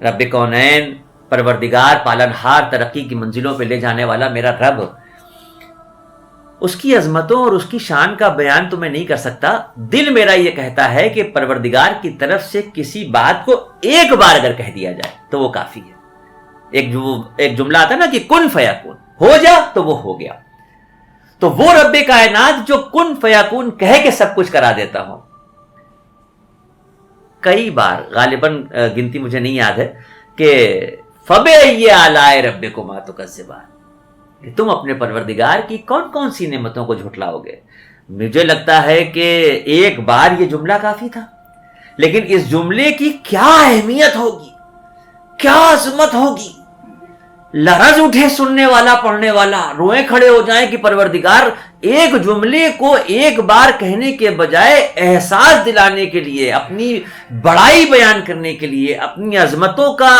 رب کونین، پروردگار، پالنہار، ترقی کی منزلوں پہ لے جانے والا میرا رب، اس کی عظمتوں اور اس کی شان کا بیان تو میں نہیں کر سکتا. دل میرا یہ کہتا ہے کہ پروردگار کی طرف سے کسی بات کو ایک بار اگر کہہ دیا جائے تو وہ کافی ہے. ایک جملہ آتا ہے نا کہ کن فیکون، ہو جا تو وہ ہو گیا. تو وہ رب کائنات جو کن فیکون کہہ کے سب کچھ کرا دیتا ہوں. کئی بار، غالباً گنتی مجھے نہیں یاد ہے، کہ فَبِأَيِّ آلَاءِ رَبِّكُمَا تُكَذِّبَانِ، کہ تم اپنے پروردگار کی کون کون سی نعمتوں کو جھٹلاؤ گے. مجھے لگتا ہے کہ ایک بار یہ جملہ کافی تھا، لیکن اس جملے کی کیا اہمیت ہوگی، کیا عظمت ہوگی. لرز اٹھے سننے والا، پڑھنے والا، روئیں کھڑے ہو جائیں کہ پروردگار ایک جملے کو ایک بار کہنے کے بجائے احساس دلانے کے لیے، اپنی بڑائی بیان کرنے کے لیے، اپنی عظمتوں کا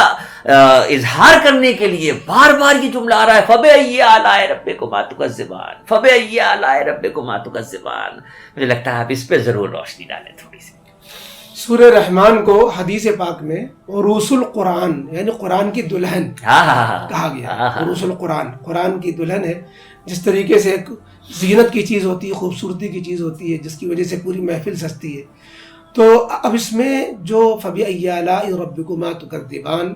اظہار کرنے کے لیے بار بار یہ جملہ آ رہا ہے، فَبِأَيِّ آلَاءِ رَبِّكُمَا تُكَذِّبَانِ، فَبِأَيِّ آلَاءِ رَبِّكُمَا تُكَذِّبَانِ. مجھے لگتا ہے آپ اس پہ ضرور روشنی ڈالیں تھوڑی سی. سورہ رحمان کو حدیث پاک میں عروس القرآن یعنی قرآن کی دلہن کہا گیا. عروس القرآن قرآن کی دلہن ہے. جس طریقے سے ایک زینت کی چیز ہوتی ہے، خوبصورتی کی چیز ہوتی ہے، جس کی وجہ سے پوری محفل سجتی ہے. تو اب اس میں جو فَبِأَيِّ آلَاءِ رَبِّكُمَا تُكَذِّبَانِ،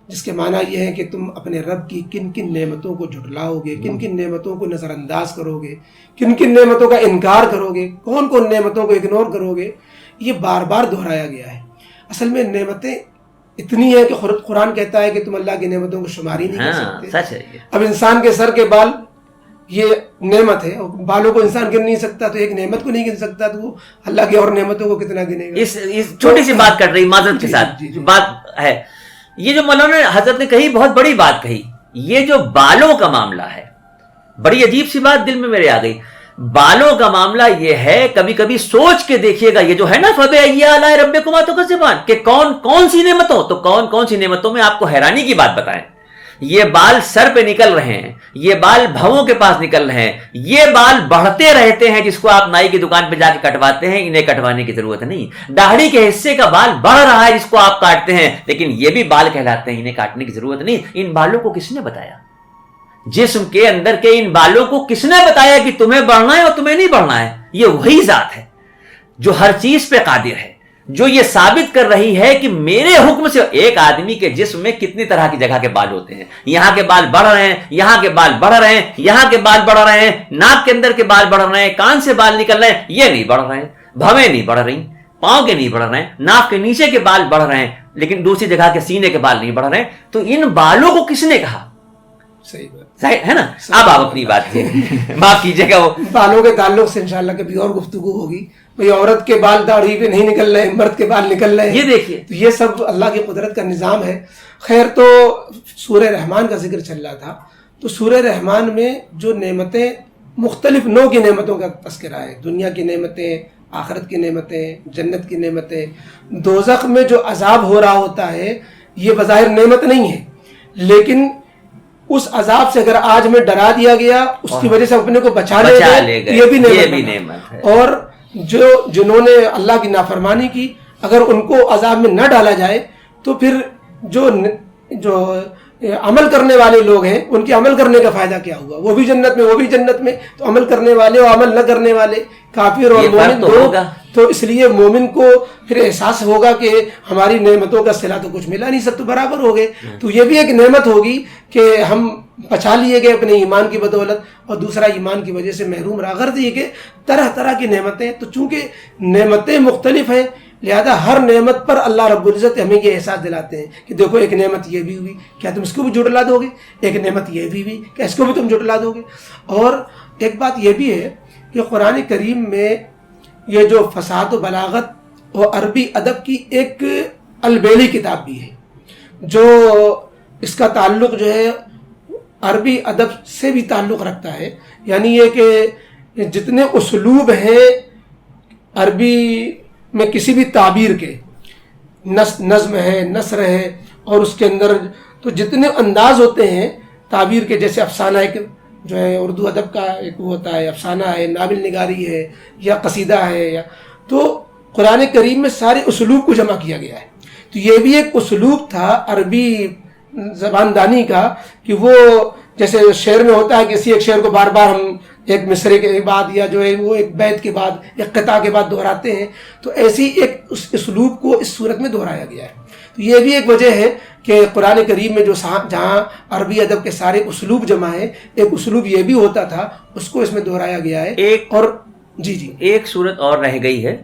جس کے معنی یہ ہے کہ تم اپنے رب کی کن کن نعمتوں کو جھٹلاؤ گے، کن کن نعمتوں کو نظر انداز کرو گے، کن کن نعمتوں کا انکار کرو گے، کون کون نعمتوں کو اگنور کرو گے. یہ بار بار دہرایا گیا ہے. اصل میں نعمتیں اتنی ہیں کہ قرآن کہتا ہے کہ تم اللہ کی نعمتوں کو شمار ہی نہیں کر سکتے. سچ ہے. اب انسان کے سر کے بال یہ نعمت ہے، اور بالوں کو انسان گن نہیں سکتا، تو ایک نعمت کو نہیں گن سکتا، تو وہ اللہ کی اور نعمتوں کو کتنا گنے گا. اس چھوٹی سی بات کر رہی معذرت کے ساتھ بات ہے، یہ جو مولانا حضرت نے کہی بہت بڑی بات کہی. یہ جو بالوں کا معاملہ ہے، بڑی عجیب سی بات دل میں میرے آ گئی. بالوں کا معاملہ یہ ہے، کبھی کبھی سوچ کے دیکھیے گا، یہ جو ہے نا فَبِأَيِّ آلَاءِ رَبِّكُمَا تُكَذِّبَانِ، کہ کون سی نعمتوں، تو کون سی نعمتوں میں آپ کو حیرانی کی بات بتائیں. یہ بال سر پہ نکل رہے ہیں، یہ بال بھووں کے پاس نکل رہے ہیں، یہ بال بڑھتے رہتے ہیں، جس کو آپ نائی کی دکان پہ جا کے کٹواتے ہیں. انہیں کٹوانے کی ضرورت نہیں. داڑھی کے حصے کا بال بڑھ رہا ہے، جس کو آپ کاٹتے ہیں، لیکن یہ بھی بال کہلاتے ہیں، انہیں کاٹنے کی ضرورت نہیں. ان بالوں کو کس نے بتایا؟ جسم کے اندر کے ان بالوں کو کس نے بتایا کہ تمہیں بڑھنا ہے اور تمہیں نہیں بڑھنا ہے؟ یہ وہی ذات ہے جو ہر چیز پہ قادر ہے، جو یہ ثابت کر رہی ہے کہ میرے حکم سے. ایک آدمی کے جسم میں کتنی طرح کی جگہ کے بال ہوتے ہیں. یہاں کے بال بڑھ رہے ہیں، یہاں کے بال بڑھ رہے ہیں، یہاں کے بال بڑھ رہے ہیں، ناک کے اندر کے بال بڑھ رہے ہیں، کان سے بال نکل رہے ہیں. یہ نہیں بڑھ رہے ہیں، بھویں نہیں بڑھ رہی، پاؤں کے نہیں بڑھ رہے ہیں، ناک کے نیچے کے بال بڑھ رہے ہیں، لیکن دوسری جگہ کے سینے کے بال نہیں بڑھ رہے ہیں. تو ان بالوں کو کس نے کہا؟ صحیح بات ہے نا. اب آپ اپنی بات معاف کیجیے گا، وہ بالوں کے تعلق سے انشاءاللہ کبھی اور گفتگو ہوگی. بھئی عورت کے بال داڑھی پہ نہیں نکل رہے، مرد کے بال نکل رہے ہیں. یہ دیکھیے، تو یہ سب اللہ کی قدرت کا نظام ہے. خیر، تو سورہ رحمان کا ذکر چل رہا تھا. تو سورہ رحمان میں جو نعمتیں، مختلف نوع کی نعمتوں کا تذکرہ ہے. دنیا کی نعمتیں، آخرت کی نعمتیں، جنت کی نعمتیں. دوزخ میں جو عذاب ہو رہا ہوتا ہے یہ بظاہر نعمت نہیں ہے، لیکن اس عذاب سے اگر آج میں ڈرا دیا گیا، اس کی وجہ سے اپنے کو بچا لے گئے، یہ بھی نعمت ہے. اور جنہوں نے اللہ کی نافرمانی کی، اگر ان کو عذاب میں نہ ڈالا جائے تو پھر جو عمل کرنے والے لوگ ہیں ان کے عمل کرنے کا فائدہ کیا ہوا؟ وہ بھی جنت میں، وہ بھی جنت میں. تو عمل کرنے والے اور عمل نہ کرنے والے، کافر اور مومن دو. تو اس لیے مومن کو پھر احساس ہوگا کہ ہماری نعمتوں کا صلہ تو کچھ ملا نہیں، سب تو برابر ہو گئے. تو یہ بھی ایک نعمت ہوگی کہ ہم بچا لیے گئے اپنے ایمان کی بدولت، اور دوسرا ایمان کی وجہ سے محروم رہا. غرض یہ کہ طرح طرح کی نعمتیں. تو چونکہ نعمتیں مختلف ہیں، لہذا ہر نعمت پر اللہ رب العزت ہمیں یہ احساس دلاتے ہیں کہ دیکھو ایک نعمت یہ بھی ہوئی، کیا تم اس کو بھی جھٹلا دو گے؟ ایک نعمت یہ بھی ہوئی، کیا اس کو بھی تم جھٹلا دو گے؟ اور ایک بات یہ بھی ہے کہ قرآن کریم میں یہ جو فصاحت و بلاغت اور عربی ادب کی ایک البیلی کتاب بھی ہے، جو اس کا تعلق جو ہے عربی ادب سے بھی تعلق رکھتا ہے. یعنی یہ کہ جتنے اسلوب ہیں عربی میں کسی بھی تعبیر کے، نظم ہے، نثر ہے، اور اس کے اندر تو جتنے انداز ہوتے ہیں تعبیر کے، جیسے افسانہ ایک جو ہے اردو ادب کا ایک وہ ہوتا ہے، افسانہ ہے، ناول نگاری ہے، یا قصیدہ ہے، یا تو قرآن کریم میں سارے اسلوب کو جمع کیا گیا ہے تو یہ بھی ایک اسلوب تھا عربی زبان دانی کا کہ وہ جیسے شعر میں ہوتا ہے کہ کسی ایک شعر کو بار بار ہم ایک مصرے کے بعد یا جو ہے وہ ایک بیت کے بعد ایک قطعہ کے بعد دہراتے ہیں، تو ایسی ایک اس اسلوب کو اس صورت میں دہرایا گیا ہے. تو یہ بھی ایک وجہ ہے کہ قرآن کریم میں جو جہاں عربی ادب کے سارے اسلوب جمع ہیں، ایک اسلوب یہ بھی ہوتا تھا، اس کو اس میں دہرایا گیا ہے. اور جی ایک صورت اور رہ گئی ہے،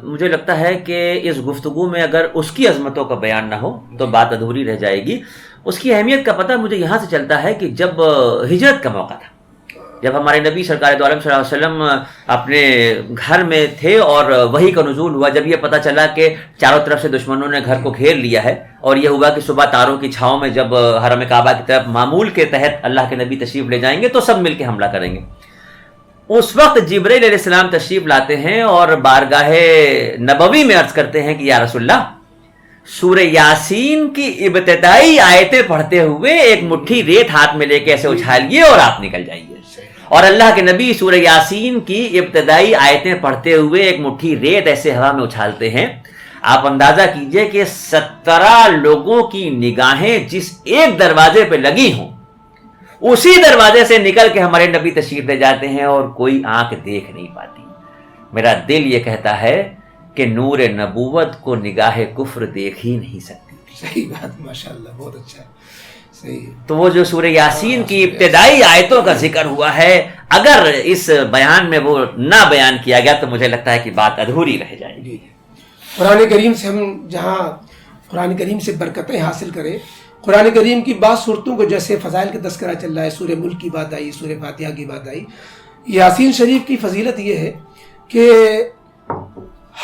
مجھے لگتا ہے کہ اس گفتگو میں اگر اس کی عظمتوں کا بیان نہ ہو تو بات ادھوری رہ جائے گی. اس کی اہمیت کا پتہ مجھے یہاں سے چلتا ہے کہ جب ہجرت کا موقع تھا، جب ہمارے نبی سرکار دو عالم صلی اللہ علیہ وسلم اپنے گھر میں تھے اور وحی کا نزول ہوا، جب یہ پتہ چلا کہ چاروں طرف سے دشمنوں نے گھر کو گھیر لیا ہے، اور یہ ہوا کہ صبح تاروں کی چھاؤں میں جب حرم کعبہ کی طرف معمول کے تحت اللہ کے نبی تشریف لے جائیں گے تو سب مل کے حملہ کریں گے. اس وقت جبرائیل علیہ السلام تشریف لاتے ہیں اور بارگاہ نبوی میں عرض کرتے ہیں کہ یا رسول اللہ، سورہ یاسین کی ابتدائی آیتیں پڑھتے ہوئے ایک مٹھی ریت ہاتھ میں لے کے ایسے اچھالیے اور آپ نکل جائیے. اور اللہ کے نبی سورہ یاسین کی ابتدائی آیتیں پڑھتے ہوئے ایک مٹھی ریت ایسے ہوا میں اچھالتے ہیں. آپ اندازہ کیجئے کہ 17 لوگوں کی نگاہیں جس ایک دروازے پہ لگی ہوں، اسی دروازے سے نکل کے ہمارے نبی تشریف لے جاتے ہیں اور کوئی آنکھ دیکھ نہیں پاتی. میرا دل یہ کہتا ہے کہ نور نبوت کو نگاہ کفر دیکھ ہی نہیں سکتی. صحیح بات، ماشاءاللہ، بہت اچھا. صحیح. تو وہ جو سورہ یاسین کی ابتدائی آیتوں کا ذکر ہوا ہے، اگر اس بیان میں وہ نہ بیان کیا گیا تو مجھے لگتا ہے کہ بات ادھوری رہ جائے گی. قرآن کریم سے ہم جہاں قرآن کریم سے برکتیں حاصل کریں، قرآن کریم کی بعض صورتوں کو جیسے فضائل کا تذکرہ چل رہا ہے، سورہ ملک کی بات آئی، سورہ فاتحہ کی بات آئی. یاسین شریف کی فضیلت یہ ہے کہ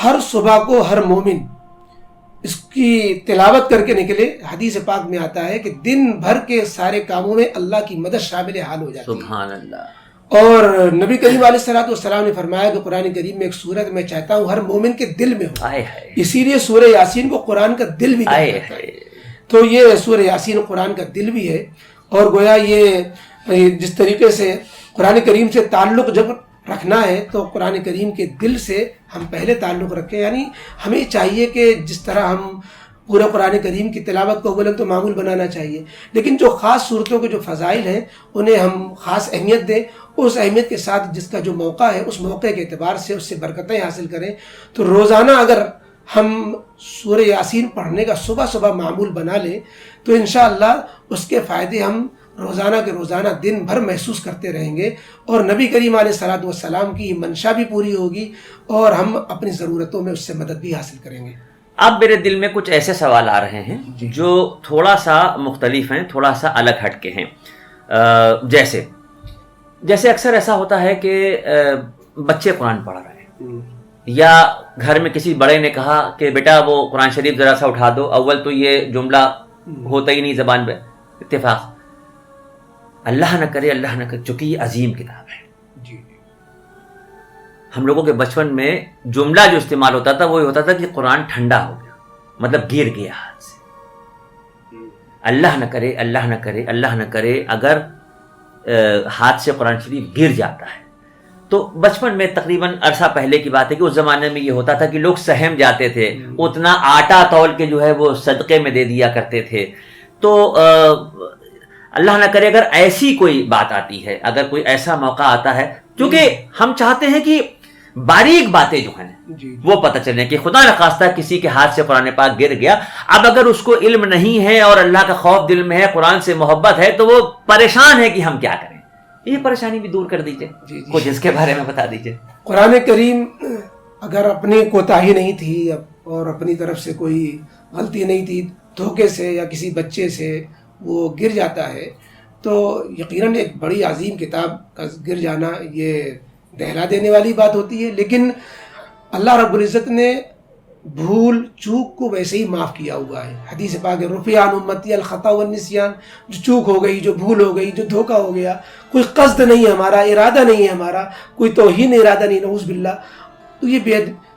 ہر صبح کو ہر مومن اس کی تلاوت کر کے نکلے. حدیث پاک میں آتا ہے کہ دن بھر کے سارے کاموں میں اللہ کی مدد شامل حال ہو جاتی ہے. سبحان اللہ. اور نبی کریم علیہ السلام نے فرمایا کہ قرآن کریم میں ایک سورت میں چاہتا ہوں ہر مومن کے دل میں ہو، اسی لیے سورہ یاسین کو قرآن کا دل بھی کہا جاتا ہے. تو یہ سورہ یاسین قرآن کا دل بھی ہے. اور گویا یہ جس طریقے سے قرآن کریم سے تعلق جب رکھنا ہے تو قرآن کریم کے دل سے ہم پہلے تعلق رکھیں. یعنی ہمیں چاہیے کہ جس طرح ہم پورے قرآن کریم کی تلاوت کو اولاً تو معمول بنانا چاہیے، لیکن جو خاص صورتوں کے جو فضائل ہیں انہیں ہم خاص اہمیت دیں. اس اہمیت کے ساتھ جس کا جو موقع ہے اس موقع کے اعتبار سے اس سے برکتیں حاصل کریں. تو روزانہ اگر ہم سورہ یاسین پڑھنے کا صبح معمول بنا لیں تو انشاءاللہ اس کے فائدے ہم روزانہ کے روزانہ دن بھر محسوس کرتے رہیں گے، اور نبی کریم علیہ السلام کی منشا بھی پوری ہوگی اور ہم اپنی ضرورتوں میں اس سے مدد بھی حاصل کریں گے. اب میرے دل میں کچھ ایسے سوال آ رہے ہیں جو تھوڑا سا مختلف ہیں، تھوڑا سا الگ ہٹ کے ہیں. جیسے اکثر ایسا ہوتا ہے کہ بچے قرآن پڑھ رہے ہیں، یا گھر میں کسی بڑے نے کہا کہ بیٹا وہ قرآن شریف ذرا سا اٹھا دو. اول تو یہ جملہ ہوتا ہی نہیں زبان پہ، اتفاق. اللہ نہ کرے چونکہ یہ عظیم کتاب ہے. ہم لوگوں کے بچپن میں جملہ جو استعمال ہوتا تھا وہ یہ ہوتا تھا کہ قرآن ٹھنڈا ہو گیا، مطلب گر گیا ہاتھ سے. اللہ نہ کرے اگر ہاتھ سے قرآن شریف گر جاتا ہے تو بچپن میں تقریباً عرصہ پہلے کی بات ہے کہ اس زمانے میں یہ ہوتا تھا کہ لوگ سہم جاتے تھے، اتنا آٹا تول کے جو ہے وہ صدقے میں دے دیا کرتے تھے. تو اللہ نہ کرے اگر ایسی کوئی بات آتی ہے، اگر کوئی ایسا موقع آتا ہے، کیونکہ ہم چاہتے ہیں کہ باریک باتیں جو ہیں وہ پتہ چلیں کہ خدا نخواستہ کسی کے ہاتھ سے قرآن پاک گر گیا. اب اگر اس کو علم نہیں ہے اور اللہ کا خوف دل میں ہے، قرآن سے محبت ہے، تو وہ پریشان ہے کہ ہم کیا کریں. یہ پریشانی بھی دور کر دیجئے، کچھ اس کے بارے میں بتا دیجئے. قرآن کریم اگر اپنی کوتاہی نہیں تھی اور اپنی طرف سے کوئی غلطی نہیں تھی، دھوکے سے یا کسی بچے سے وہ گر جاتا ہے تو یقیناً ایک بڑی عظیم کتاب کا گر جانا یہ دہلا دینے والی بات ہوتی ہے. لیکن اللہ رب العزت نے بھول چوک کو ویسے ہی معاف کیا ہوا ہے. حدیث پاک رفع عن امتی الخطا والنسیان، جو چوک ہو گئی، جو بھول ہو گئی، جو دھوکہ ہو گیا، کوئی قصد نہیں ہے ہمارا، ارادہ نہیں ہے ہمارا، کوئی توہین ارادہ نہیں، نعوذ باللہ، تو یہ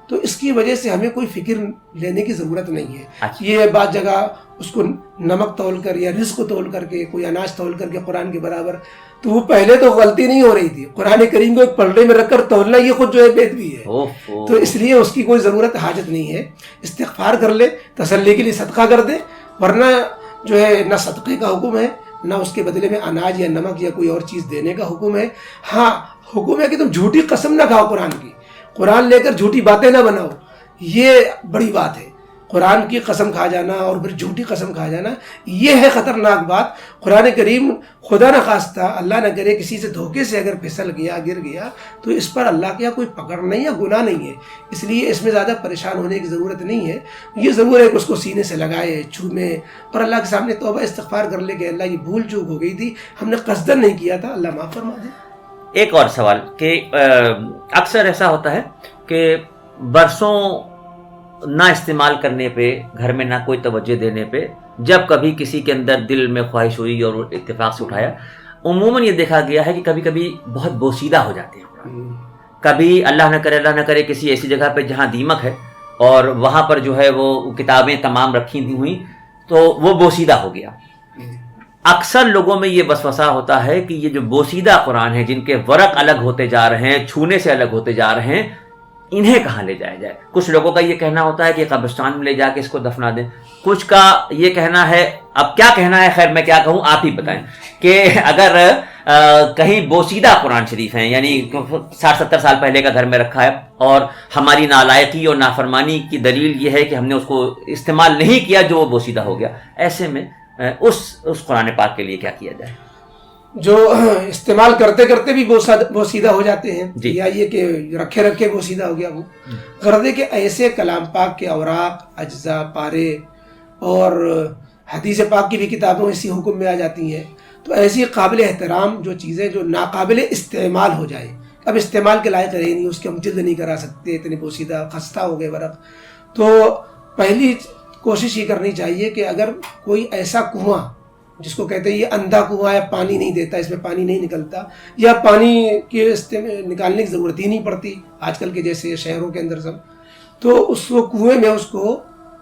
تو اس کی وجہ سے ہمیں کوئی فکر لینے کی ضرورت نہیں ہے. یہ بعض جگہ اس کو نمک تول کر یا رزق تول کر کے، کوئی اناج تول کر کے قرآن کے برابر، تو وہ پہلے تو غلطی نہیں ہو رہی تھی، قرآن کریم کو ایک پلڑے میں رکھ کر تولنا یہ خود جو ہے بے ادبی ہے. تو اس لیے اس کی کوئی ضرورت حاجت نہیں ہے. استغفار کر لے، تسلی کے لیے صدقہ کر دے، ورنہ جو ہے نہ صدقے کا حکم ہے نہ اس کے بدلے میں اناج یا نمک یا کوئی اور چیز دینے کا حکم ہے. ہاں حکم ہے کہ تم جھوٹی قسم نہ کھاؤ قرآن کی، قرآن لے کر جھوٹی باتیں نہ بناؤ، یہ بڑی بات ہے. قرآن کی قسم کھا جانا اور پھر جھوٹی قسم کھا جانا یہ ہے خطرناک بات. قرآن کریم خدا نہ خواستہ اللہ نہ کرے کسی سے دھوکے سے اگر پھسل گیا گر گیا تو اس پر اللہ کے یہاں کوئی پکڑ نہیں یا گناہ نہیں ہے. اس لیے اس میں زیادہ پریشان ہونے کی ضرورت نہیں ہے. یہ ضرور ہے کہ اس کو سینے سے لگائے، چھومے اور اللہ کے سامنے توبہ استغفار کر لے کہ اللہ یہ بھول چوک ہو گئی تھی، ہم نے قصدن نہیں کیا تھا، اللہ معاف فرما دے. ایک اور سوال کہ اکثر ایسا ہوتا ہے کہ برسوں نہ استعمال کرنے پہ، گھر میں نہ کوئی توجہ دینے پہ، جب کبھی کسی کے اندر دل میں خواہش ہوئی اور اتفاق سے اٹھایا، عموماً یہ دیکھا گیا ہے کہ کبھی کبھی بہت بوسیدہ ہو جاتے ہیں. کبھی اللہ نہ کرے کسی ایسی جگہ پہ جہاں دیمک ہے اور وہاں پر جو ہے وہ کتابیں تمام رکھی ہوئی تو وہ بوسیدہ ہو گیا. اکثر لوگوں میں یہ وسوسہ ہوتا ہے کہ یہ جو بوسیدہ قرآن ہے، جن کے ورق الگ ہوتے جا رہے ہیں، چھونے سے الگ ہوتے جا رہے ہیں، انہیں کہاں لے جایا جائے. کچھ لوگوں کا یہ کہنا ہوتا ہے کہ قبرستان میں لے جا کے اس کو دفنا دیں. کچھ کا یہ کہنا ہے، اب کیا کہنا ہے، خیر میں کیا کہوں آپ ہی بتائیں، کہ اگر کہیں بوسیدہ قرآن شریف ہیں، یعنی 60-70 سال پہلے کا گھر میں رکھا ہے اور ہماری نالائقی اور نافرمانی کی دلیل یہ ہے کہ ہم نے اس کو استعمال نہیں کیا جو وہ بوسیدہ ہو گیا، ایسے میں اس قرآن پاک کے لیے کیا کیا جائے؟ جو استعمال کرتے کرتے بھی بوسیدہ ہو جاتے ہیں جی. یا یہ کہ رکھے رکھے بوسیدہ ہو گیا، وہ غرض ہے کہ ایسے کلام پاک کے اوراق، اجزاء، پارے اور حدیث پاک کی بھی کتابوں اسی حکم میں آ جاتی ہیں. تو ایسی قابل احترام جو چیزیں جو ناقابل استعمال ہو جائے، اب استعمال کے لائق رہے نہیں، اس کے ہم جلد نہیں کرا سکتے، اتنے بوسیدہ خستہ ہو گئے ورق، تو پہلی کوشش یہ کرنی چاہیے کہ اگر کوئی ایسا کنواں جس کو کہتے ہیں یہ اندھا کنواں ہے، پانی نہیں دیتا، اس میں پانی نہیں نکلتا، یا پانی کے نکالنے کی ضرورت ہی نہیں پڑتی آج کل کے جیسے شہروں کے اندر سب، تو اس کو کنویں میں اس کو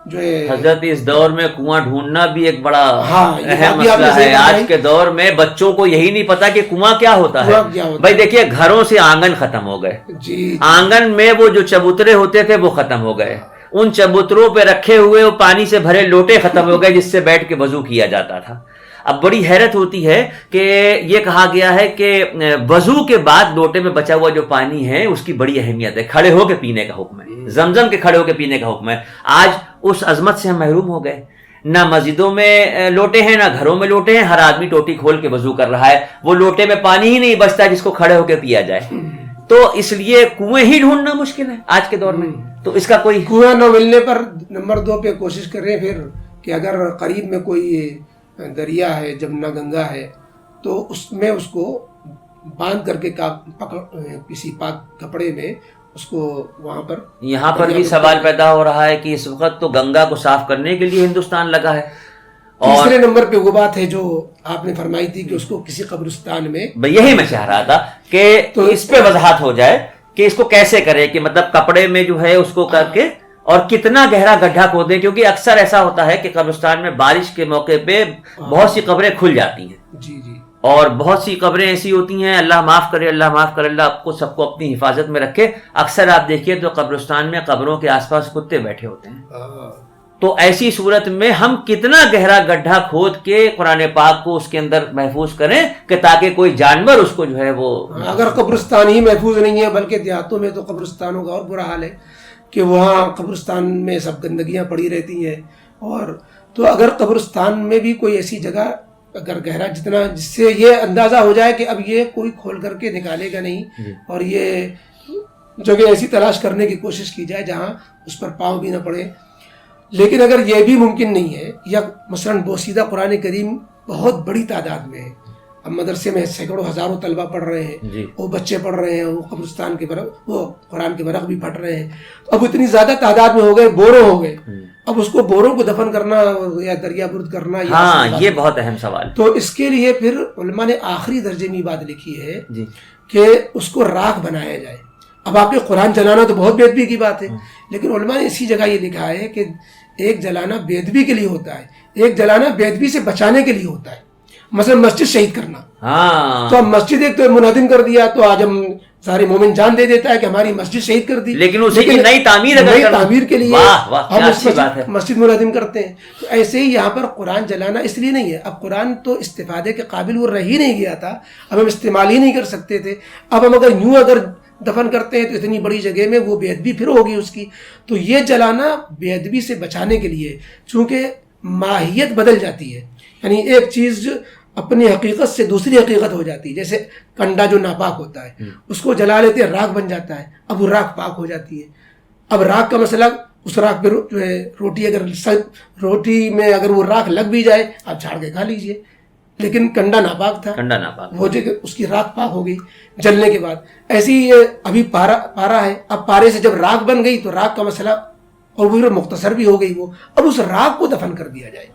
جو ہے حضرت اس دور میں کنواں ڈھونڈنا بھی ایک بڑا اہم یہ مسئلہ ہے. آج کے دور میں بچوں کو یہی نہیں پتا کہ کنواں کیا ہوتا ہے. بھائی دیکھیے گھروں سے آنگن ختم ہو گئے، جی آنگن میں وہ جو چبوترے ہوتے تھے وہ ختم ہو گئے، ان چبوتروں پہ رکھے ہوئے وہ پانی سے بھرے لوٹے ختم ہو گئے جس سے بیٹھ کے وضو کیا جاتا تھا. اب بڑی حیرت ہوتی ہے کہ یہ کہا گیا ہے کہ وضو کے بعد لوٹے میں بچا ہوا جو پانی ہے اس کی بڑی اہمیت ہے، کھڑے ہو کے پینے کا حکم ہے، زمزم کے کھڑے ہو کے پینے کا حکم ہے. آج اس عظمت سے ہم محروم ہو گئے، نہ مسجدوں میں لوٹے ہیں نہ گھروں میں لوٹے ہیں، ہر آدمی ٹوٹی کھول کے وضو کر رہا ہے، وہ لوٹے میں پانی ہی نہیں بچتا جس کو کھڑے ہو کے پیا جائے. تو اس لیے کنویں ہی ڈھونڈنا مشکل ہے آج کے دور میں. تو اس کا کوئی کنواں نہ ملنے پر نمبر 2 پہ کوشش کریں پھر کہ اگر قریب میں کوئی دریا ہے، جمنا گنگا ہے، تو اس میں اس کو باندھ کر کے کسی پاک کپڑے میں اس کو وہاں پر. یہاں پر بھی سوال پیدا ہو رہا ہے کہ اس وقت تو گنگا کو صاف کرنے کے لیے ہندوستان لگا ہے. تیسرے نمبر پہ وہ بات ہے جو آپ نے فرمائی تھی کہ اس کو کسی قبرستان میں، یہی میں چاہ رہا تھا کہ تو اس پہ وضاحت ہو جائے کہ اس کو کیسے کرے، کہ مطلب کپڑے میں جو ہے اس کو کر کے اور کتنا گہرا گڈھا کھودیں، کیونکہ اکثر ایسا ہوتا ہے کہ قبرستان میں بارش کے موقع پہ بہت سی قبریں کھل جاتی ہیں. جی جی. اور بہت سی قبریں ایسی ہوتی ہیں، اللہ معاف کرے، اللہ معاف کرے، اللہ آپ کو سب کو اپنی حفاظت میں رکھے. اکثر آپ دیکھیے تو قبرستان میں قبروں کے آس پاس کتے بیٹھے ہوتے ہیں. تو ایسی صورت میں ہم کتنا گہرا گڈھا کھود کے قرآن پاک کو اس کے اندر محفوظ کریں کہ تاکہ کوئی جانور اس کو جو ہے وہ، اگر قبرستان ہی محفوظ نہیں ہے بلکہ دیہاتوں میں تو قبرستانوں کا اور برا حال ہے کہ وہاں قبرستان میں سب گندگیاں پڑی رہتی ہیں. اور تو اگر قبرستان میں بھی کوئی ایسی جگہ اگر گہرا جتنا جس سے یہ اندازہ ہو جائے کہ اب یہ کوئی کھول کر کے نکالے گا نہیں، اور یہ جگہ ایسی تلاش کرنے کی کوشش کی جائے جہاں اس پر پاؤں بھی نہ پڑے. لیکن اگر یہ بھی ممکن نہیں ہے، یا مثلا بوسیدہ قرآن کریم بہت بڑی تعداد میں ہے، اب مدرسے میں سینکڑوں ہزاروں طلبہ پڑھ رہے ہیں، وہ بچے پڑھ رہے ہیں، وہ قبرستان کے ورق، وہ قرآن کے ورق بھی پھٹ رہے ہیں، اب اتنی زیادہ تعداد میں ہو گئے، بوروں ہو گئے، اب اس کو بوروں کو دفن کرنا یا دریا برد کرنا، یہ بہت اہم سوال. تو اس کے لیے پھر علماء نے آخری درجے میں بات لکھی ہے کہ اس کو راکھ بنایا جائے. اب آپ کے قرآن جلانا تو بہت بے ادبی کی بات ہے، لیکن علماء نے اسی جگہ یہ لکھا ہے کہ ایک جلانا بےدبی کے لیے ہوتا ہے, ایک جلانا بےدبی سے بچانے کے لیے ہوتا ہے. مثلا مسجد شہید کرنا, تو اب مسجد ایک تو منہدم کر دیا, تو آج ہم سارے مومن جان دے دیتا ہے کہ ہماری مسجد شہید کر دی, لیکن اسی کی نئی تعمیر کے لیے ہم اس مسجد منہدم کرتے ہیں. تو ایسے ہی یہاں پر قرآن جلانا اس لیے نہیں ہے. اب قرآن تو استفادے کے قابل وہ رہ ہی نہیں گیا تھا, اب ہم استعمال ہی نہیں کر سکتے تھے. اب ہم اگر دفن کرتے ہیں تو اتنی بڑی جگہ میں وہ بے ادبی پھر ہوگی اس کی. تو یہ جلانا بے ادبی سے بچانے کے لیے, چونکہ ماہیت بدل جاتی ہے, یعنی ایک چیز اپنی حقیقت سے دوسری حقیقت ہو جاتی ہے. جیسے کنڈا جو ناپاک ہوتا ہے اس کو جلا لیتے ہیں, راکھ بن جاتا ہے, اب وہ راکھ پاک ہو جاتی ہے. اب راکھ کا مسئلہ, اس راکھ پہ جو ہے روٹی میں اگر وہ راکھ لگ بھی جائے آپ جھاڑ کے کھا لیجئے, لیکن کنڈا ناپاک تھا, وہ جو اس کی راکھ پاک ہو گئی جلنے کے بعد. ایسی یہ ابھی پارا ہے, اب پارے سے جب راکھ بن گئی تو راکھ کا مسئلہ اور وہ مختصر بھی ہو گئی, وہ اب اس راکھ کو دفن کر دیا جائے,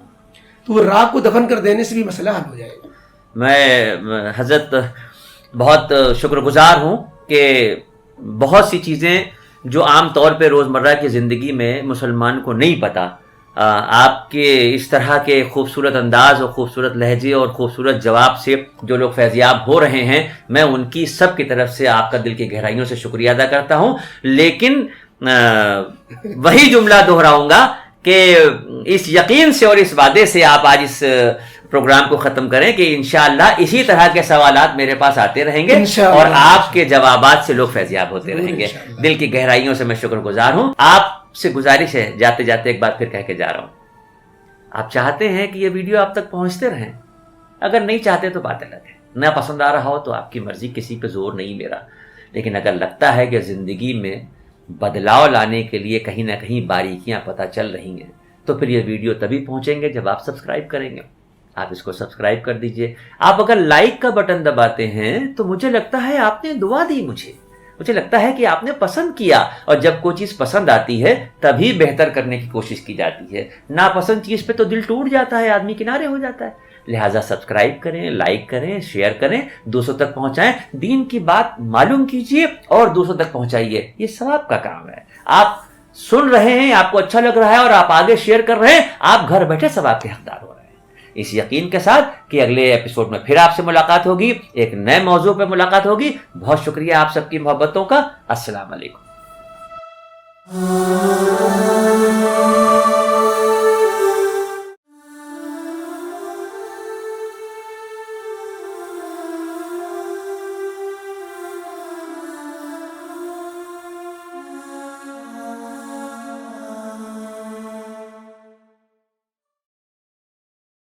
تو وہ راکھ کو دفن کر دینے سے بھی مسئلہ حل ہو جائے گا. میں حضرت بہت شکر گزار ہوں کہ بہت سی چیزیں جو عام طور پہ روزمرہ کی زندگی میں مسلمان کو نہیں پتہ, آپ کے اس طرح کے خوبصورت انداز اور خوبصورت لہجے اور خوبصورت جواب سے جو لوگ فیضیاب ہو رہے ہیں, میں ان کی سب کی طرف سے آپ کا دل کی گہرائیوں سے شکریہ ادا کرتا ہوں. لیکن وہی جملہ دہراؤں گا کہ اس یقین سے اور اس وعدے سے آپ آج اس پروگرام کو ختم کریں کہ انشاءاللہ اسی طرح کے سوالات میرے پاس آتے رہیں گے اور آپ کے جوابات سے لوگ فیضیاب ہوتے رہیں گے. دل کی گہرائیوں سے میں شکر گزار ہوں. آپ سے گزارش ہے, جاتے جاتے ایک بات پھر کہہ کے جا رہا ہوں, آپ چاہتے ہیں کہ یہ ویڈیو آپ تک پہنچتے رہیں, اگر نہیں چاہتے تو بات الگ ہے, نہ پسند آ رہا ہو تو آپ کی مرضی, کسی پہ زور نہیں میرا. لیکن اگر لگتا ہے کہ زندگی میں بدلاؤ لانے کے لیے کہیں نہ کہیں باریکیاں پتہ چل رہی ہیں, تو پھر یہ ویڈیو تبھی پہنچیں گے جب آپ سبسکرائب کریں گے. آپ اس کو سبسکرائب کر دیجئے. آپ اگر لائک کا بٹن دباتے ہیں تو مجھے لگتا ہے آپ نے دعا دی, مجھے لگتا ہے کہ آپ نے پسند کیا, اور جب کوئی چیز پسند آتی ہے تبھی بہتر کرنے کی کوشش کی جاتی ہے. ناپسند چیز پہ تو دل ٹوٹ جاتا ہے, آدمی کنارے ہو جاتا ہے. لہٰذا سبسکرائب کریں, لائک کریں, شیئر کریں, دوسروں تک پہنچائیں, دین کی بات معلوم کیجئے اور دوسروں تک پہنچائیے. یہ ثواب کا کام ہے. آپ سن رہے ہیں, آپ کو اچھا لگ رہا ہے اور آپ آگے شیئر کر رہے ہیں, آپ گھر بیٹھے ثواب کے حقدار ہو رہے ہیں. اس یقین کے ساتھ کہ اگلے ایپیسوڈ میں پھر آپ سے ملاقات ہوگی, ایک نئے موضوع پہ ملاقات ہوگی. بہت شکریہ آپ سب کی محبتوں کا. السلام علیکم.